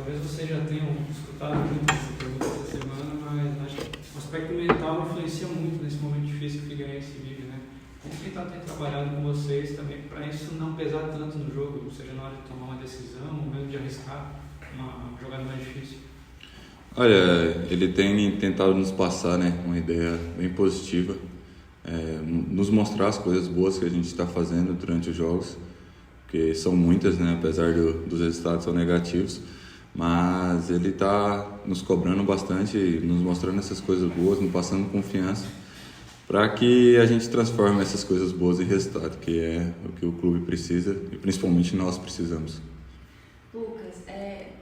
talvez vocês já tenham escutado muito essa pergunta essa semana, mas acho que o aspecto mental influencia muito nesse momento difícil que o Figueirense vive, né? Como tentar ter trabalhado com vocês também para isso não pesar tanto no jogo, seja na hora de tomar uma decisão, ou mesmo de arriscar uma jogada mais difícil? Olha, ele tem tentado nos passar, né, uma ideia bem positiva, nos mostrar as coisas boas que a gente está fazendo durante os jogos, que são muitas, né, apesar dos resultados são negativos, mas ele está nos cobrando bastante, nos mostrando essas coisas boas, nos passando confiança, para que a gente transforme essas coisas boas em resultado, que é o que o clube precisa e principalmente nós precisamos. Lucas,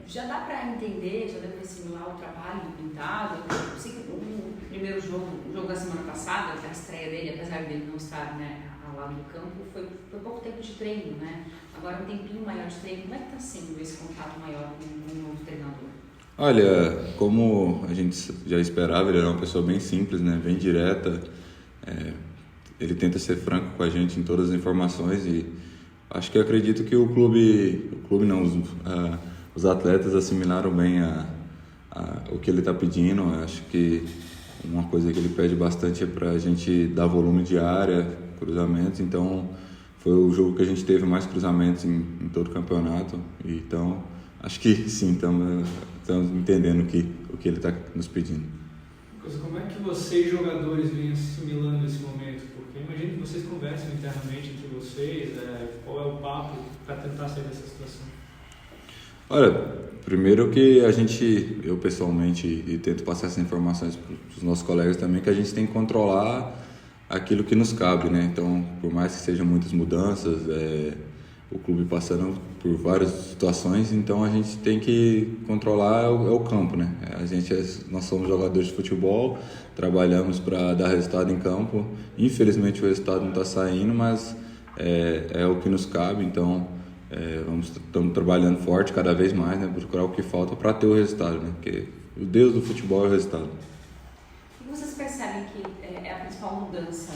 já dá para entender, já dá para assimilar o trabalho do Pintado? O primeiro jogo, o jogo da semana passada, a estreia dele, apesar dele não estar, né, ao lado do campo, foi pouco tempo de treino, né? Agora um tempinho maior de treino. Como é que está sendo esse contato maior com um novo treinador? Olha, como a gente já esperava, ele era uma pessoa bem simples, né, bem direta. Ele tenta ser franco com a gente em todas as informações e acho que acredito que o clube não, os atletas assimilaram bem o que ele está pedindo. Acho que uma coisa que ele pede bastante é para a gente dar volume de área, cruzamentos. Então foi o jogo que a gente teve mais cruzamentos em todo o campeonato. Então acho que sim, estamos entendendo o que ele está nos pedindo. Como é que vocês, jogadores, vêm assimilando esse momento? Porque imagino que vocês conversam internamente entre vocês, qual é o papo para tentar sair dessa situação? Olha, primeiro que eu pessoalmente, e tento passar essas informações para os nossos colegas também, que a gente tem que controlar aquilo que nos cabe, né? Então, por mais que sejam muitas mudanças, o clube passando por várias situações, então a gente tem que controlar o campo, né? Nós somos jogadores de futebol, trabalhamos para dar resultado em campo. Infelizmente o resultado não está saindo, mas é o que nos cabe, então estamos trabalhando forte cada vez mais, né? Procurar o que falta para ter o resultado, né? Porque o Deus do futebol é o resultado. E vocês percebem que é a principal mudança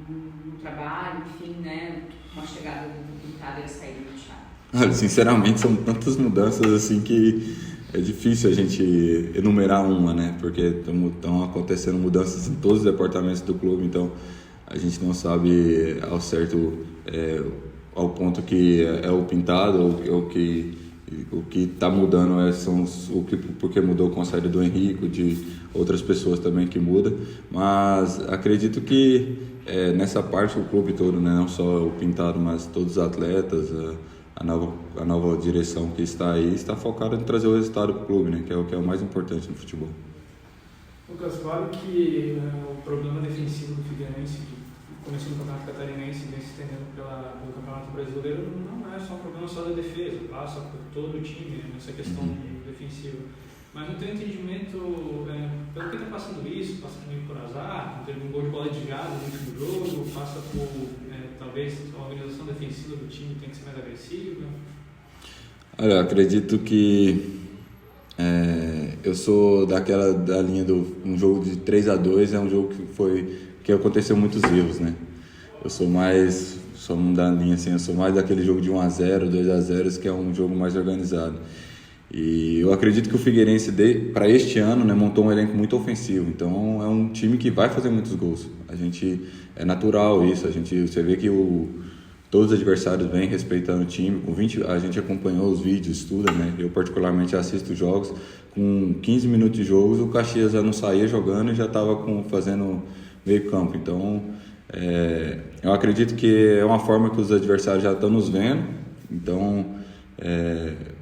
no trabalho, enfim, né? Com a chegada do Pintado e a saída do Thiago? Olha, sinceramente, são tantas mudanças assim que é difícil a gente enumerar uma, né? Porque estão acontecendo mudanças em todos os departamentos do clube, então a gente não sabe ao certo ao ponto que é o Pintado ou o que está mudando porque mudou com a saída do Henrique, de outras pessoas também que mudam, mas acredito que nessa parte o clube todo, né, não só o Pintado, mas todos os atletas, a nova direção que está aí, está focada em trazer o resultado para o clube, né, que é o mais importante no futebol. Lucas, claro que o problema defensivo do Figueirense, que começou no Campeonato Catarinense e vem se estendendo pelo Campeonato Brasileiro, não é só um problema só da defesa, passa por todo o time nessa questão defensiva. Mas no teu entendimento, pelo que está passando isso, passa também por azar, teve um gol de bola desviada no último jogo, passa por talvez a organização defensiva do time tem que ser mais agressiva? Olha, eu acredito que eu sou da linha um jogo de 3-2 é um jogo que aconteceu muitos erros, né? Eu sou da linha assim, eu sou mais daquele jogo de 1-0, 2-0, que é um jogo mais organizado. E eu acredito que o Figueirense, para este ano, né, montou um elenco muito ofensivo. Então, é um time que vai fazer muitos gols. É natural isso. Você vê que todos os adversários vêm respeitando o time. A gente acompanhou os vídeos, estuda, né? Eu, particularmente, assisto os jogos. Com 15 minutos de jogos, o Caxias já não saía jogando e já estava fazendo meio campo. Então, eu acredito que é uma forma que os adversários já estão nos vendo. Então,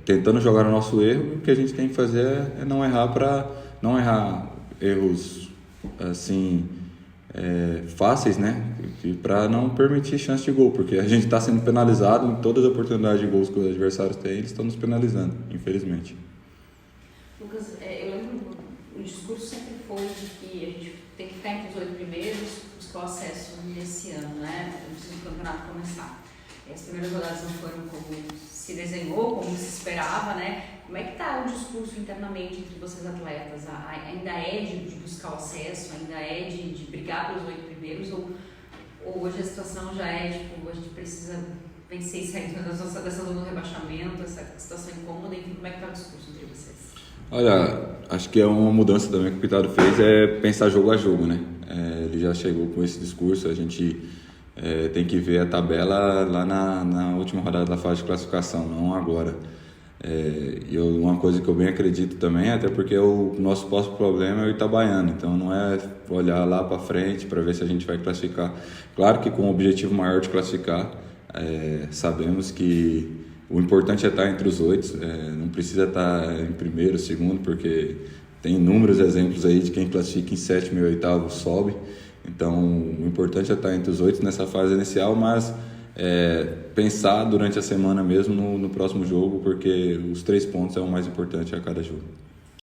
tentando jogar o nosso erro, o que a gente tem que fazer é não errar erros assim fáceis, né? Para não permitir chance de gol, porque a gente está sendo penalizado em todas as oportunidades de gols que os adversários têm, eles estão nos penalizando, infelizmente. Lucas, eu lembro, o discurso sempre foi de que a gente tem que ficar entre os 8 primeiros, buscar o acesso nesse ano, né? Antes do campeonato começar. As primeiras rodadas não foram como se desenhou, como se esperava, né? Como é que está o discurso internamente entre vocês atletas? Ainda é de buscar o acesso? Ainda é de brigar pelos 8 primeiros? Ou hoje a situação já é, a gente precisa vencer e sair dessa zona do rebaixamento, essa situação incômoda, enfim, como é que está o discurso entre vocês? Olha, acho que é uma mudança também que o Pintado fez, é pensar jogo a jogo, né? Ele já chegou com esse discurso, a gente tem que ver a tabela lá na última rodada da fase de classificação, não agora. Uma coisa que eu bem acredito também, até porque o nosso próximo problema é o Itabaiana, então não é olhar lá para frente para ver se a gente vai classificar. Claro que com o objetivo maior de classificar, sabemos que o importante é estar entre os 8, não precisa estar em primeiro, segundo, porque tem inúmeros exemplos aí de quem classifica em 7º e 8º sobe, então o importante é estar entre os 8 nessa fase inicial, mas pensar durante a semana mesmo no próximo jogo, porque os 3 pontos é o mais importante a cada jogo.